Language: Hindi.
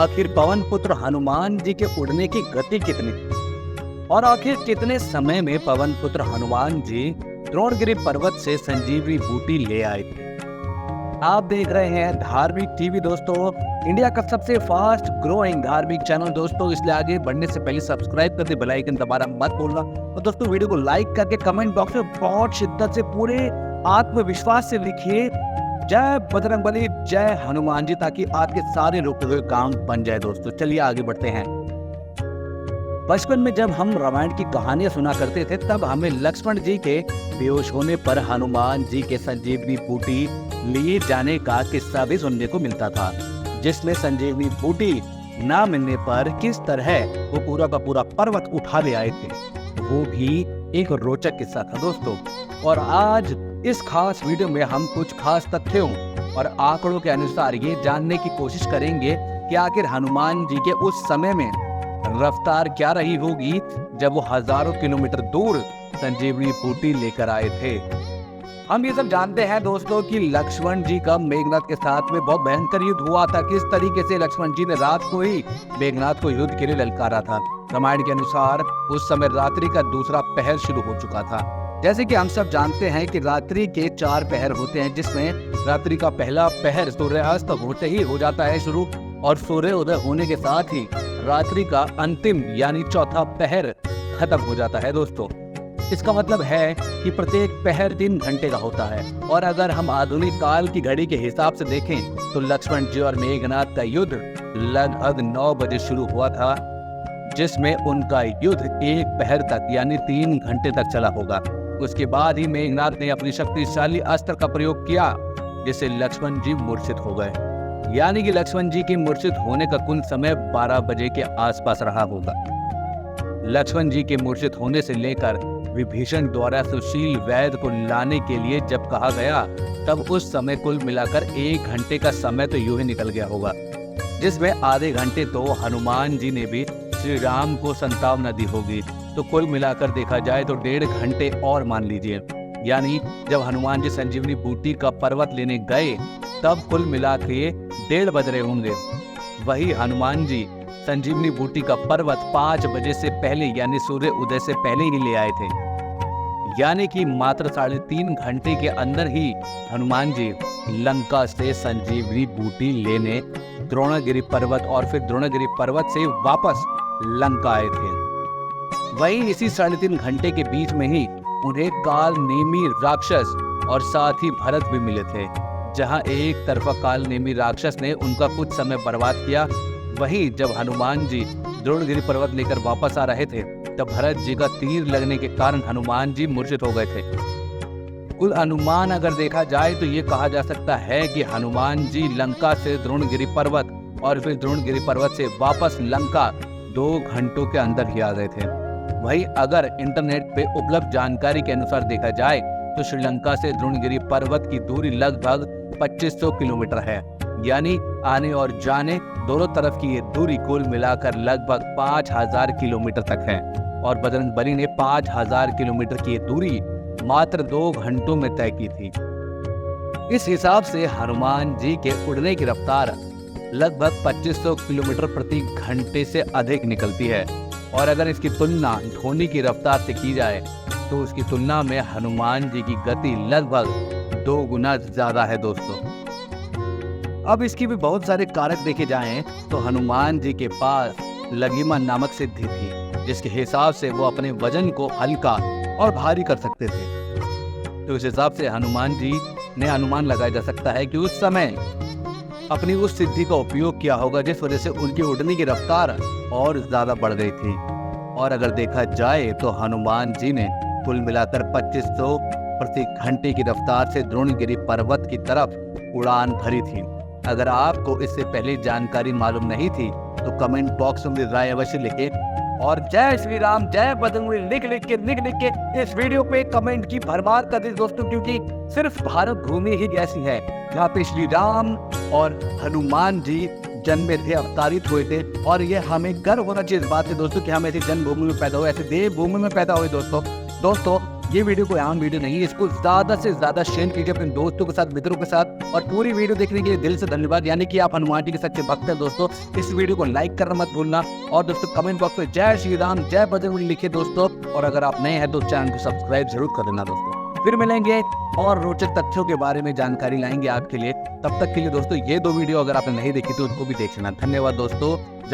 आखिर पवन पुत्र हनुमान जी के उड़ने की गति कितनी थी और आखिर कितने समय में पवन पुत्र हनुमान जी द्रोणगिरि पर्वत से संजीवनी बूटी ले आए थे। आप देख रहे हैं धार्मिक टीवी दोस्तों, इंडिया का सबसे फास्ट ग्रोइंग धार्मिक चैनल दोस्तों, इसलिए आगे बढ़ने से पहले सब्सक्राइब करके बेल आइकन दबाना मत भूलना और दोस्तों वीडियो को लाइक करके कमेंट बॉक्स में बहुत शिद्दत से पूरे आत्मविश्वास से लिखिए जय बजरंगबली जय हनुमान जी, ताकि आपके सारे रुके हुए काम बन जाए। दोस्तों चलिए आगे बढ़ते हैं। बचपन में जब हम रामायण की कहानियां सुना करते थे तब हमें लक्ष्मण जी के बेहोश होने पर हनुमान जी के संजीवनी बूटी लिए जाने का किस्सा भी सुनने को मिलता था, जिसमें संजीवनी बूटी ना मिलने पर किस तरह वो पूरा का पूरा पर्वत उठा ले आए थे, वो भी एक रोचक किस्सा था दोस्तों। और आज इस खास वीडियो में हम कुछ खास तथ्यों और आंकड़ों के अनुसार ये जानने की कोशिश करेंगे कि आखिर हनुमान जी के उस समय में रफ्तार क्या रही होगी जब वो हजारों किलोमीटर दूर संजीवनी बूटी लेकर आए थे। हम ये सब जानते हैं दोस्तों कि लक्ष्मण जी का मेघनाथ के साथ में बहुत भयंकर युद्ध हुआ था। किस तरीके से लक्ष्मण जी ने रात को ही मेघनाथ को युद्ध के लिए ललकारा था। रामायण के अनुसार उस समय रात्रि का दूसरा पहर शुरू हो चुका था। जैसे कि हम सब जानते हैं कि रात्रि के 4 पहर होते हैं, जिसमें रात्रि का पहला पहर सूर्यास्त होते ही हो जाता है शुरू और सूर्य उदय होने के साथ ही रात्रि का अंतिम यानी चौथा पहर खत्म हो जाता है दोस्तों। इसका मतलब है कि प्रत्येक पहर 3 घंटे का होता है। और अगर हम आधुनिक काल की घड़ी के हिसाब से देखें तो लक्ष्मण जी और मेघनाथ का युद्ध लगभग 9 बजे शुरू हुआ था, जिसमें उनका युद्ध 1 पहर तक यानी 3 घंटे तक चला होगा। उसके बाद ही मेघनाथ ने अपनी शक्तिशाली अस्त्र का प्रयोग किया, जिससे लक्ष्मण जी मूर्छित हो गए। यानी कि लक्ष्मण जी के मूर्छित होने का कुल समय 12 बजे के आसपास रहा होगा। लक्ष्मण जी के मूर्छित होने से लेकर विभीषण द्वारा सुशील वैद्य को लाने के लिए जब कहा गया तब उस समय कुल मिलाकर 1 घंटे का समय तो यूं ही निकल गया होगा, जिसमें आधे घंटे तो हनुमान जी ने भी श्री राम को संतावना दी होगी। तो कुल मिलाकर देखा जाए तो 1.5 घंटे और मान लीजिए। यानी जब हनुमान जी संजीवनी बूटी का पर्वत लेने गए तब कुल मिला के 1:30 बज रहे होंगे। वही हनुमान जी संजीवनी बूटी का पर्वत 5 बजे से पहले यानी सूर्य उदय से पहले ही ले आए थे। यानी कि मात्र 3.5 घंटे के अंदर ही हनुमान जी लंका से संजीवनी बूटी लेने द्रोणगिरि पर्वत और फिर द्रोणगिरि पर्वत से वापस लंका आए थे। वहीं इसी 3.5 घंटे के बीच में ही उन्हें काल नेमी राक्षस और साथ ही भरत भी मिले थे। जहां एक तरफा काल नेमी राक्षस ने उनका कुछ समय बर्बाद किया, वहीं जब हनुमान जी द्रोणगिरि पर्वत लेकर वापस आ रहे थे तब भरत जी का तीर लगने के कारण हनुमान जी मूर्छित हो गए थे। कुल अनुमान अगर देखा जाए तो ये कहा जा सकता है कि हनुमान जी लंका से द्रोणगिरि पर्वत और फिर द्रोणगिरि पर्वत से वापस लंका 2 घंटों के अंदर ही आ गए थे। वहीं अगर इंटरनेट पे उपलब्ध जानकारी के अनुसार देखा जाए तो श्रीलंका से द्रोणगिरि पर्वत की दूरी लगभग 2500 किलोमीटर है। यानी आने और जाने दोनों तरफ की ये दूरी कुल मिलाकर लगभग 5000 किलोमीटर तक है। और बजरंगबली ने 5000 किलोमीटर की ये दूरी मात्र 2 घंटों में तय की थी। इस हिसाब से हनुमान जी के उड़ने की रफ्तार लगभग 2500 किलोमीटर प्रति घंटे से अधिक निकलती है। और अगर इसकी तुलना ध्वनि की रफ्तार से की जाए तो उसकी तुलना में हनुमान जी की गति लगभग 2 गुना ज्यादा है दोस्तों। अब इसकी भी बहुत सारे कारक देखे जाएं तो हनुमान जी के पास लघिमा नामक सिद्धि थी, जिसके हिसाब से वो अपने वजन को हल्का और भारी कर सकते थे। तो इस हिसाब से हनुमान जी ने अनुमान लगाया जा सकता है कि उस समय अपनी उस सिद्धि का उपयोग किया होगा, जिस वजह से उनकी उड़ने की रफ्तार और ज्यादा बढ़ गई थी। और अगर देखा जाए तो हनुमान जी ने कुल मिलाकर 2500 प्रति घंटे की रफ्तार से द्रोणगिरि पर्वत की तरफ उड़ान भरी थी। अगर आपको इससे पहले जानकारी मालूम नहीं थी तो कमेंट बॉक्स में राय अवश्य लिखें और जय श्री राम जय बजरंगबली लिख लिख के इस वीडियो पे कमेंट की भरमार कर दी दोस्तों, क्योंकि सिर्फ भारत भूमि ही ऐसी है जहाँ पे श्री राम और हनुमान जी जन्मे थे, अवतारित हुए थे। और ये हमें गर्व होना चाहिए इस बात से दोस्तों कि हम ऐसी जन्मभूमि में पैदा हुए, ऐसे देवभूमि में पैदा हुए दोस्तों। ये वीडियो कोई आम वीडियो नहीं है, इसको ज्यादा से ज्यादा शेयर कीजिए अपने दोस्तों के साथ, मित्रों के साथ। और पूरी वीडियो देखने के लिए दिल से धन्यवाद, यानी कि आप हनुमान जी के सच्चे भक्त हैं दोस्तों। इस वीडियो को लाइक करना मत भूलना, और दोस्तों कमेंट बॉक्स में जय श्री राम जय बजरंगबली लिखिए दोस्तों। और अगर आप नए हैं तो चैनल को सब्सक्राइब जरूर कर देना दोस्तों। फिर मिलेंगे और रोचक तथ्यों के बारे में जानकारी लाएंगे आपके लिए। तब तक के लिए दोस्तों ये 2 वीडियो अगर आपने नहीं देखी तो उनको भी देख लेना। धन्यवाद दोस्तों।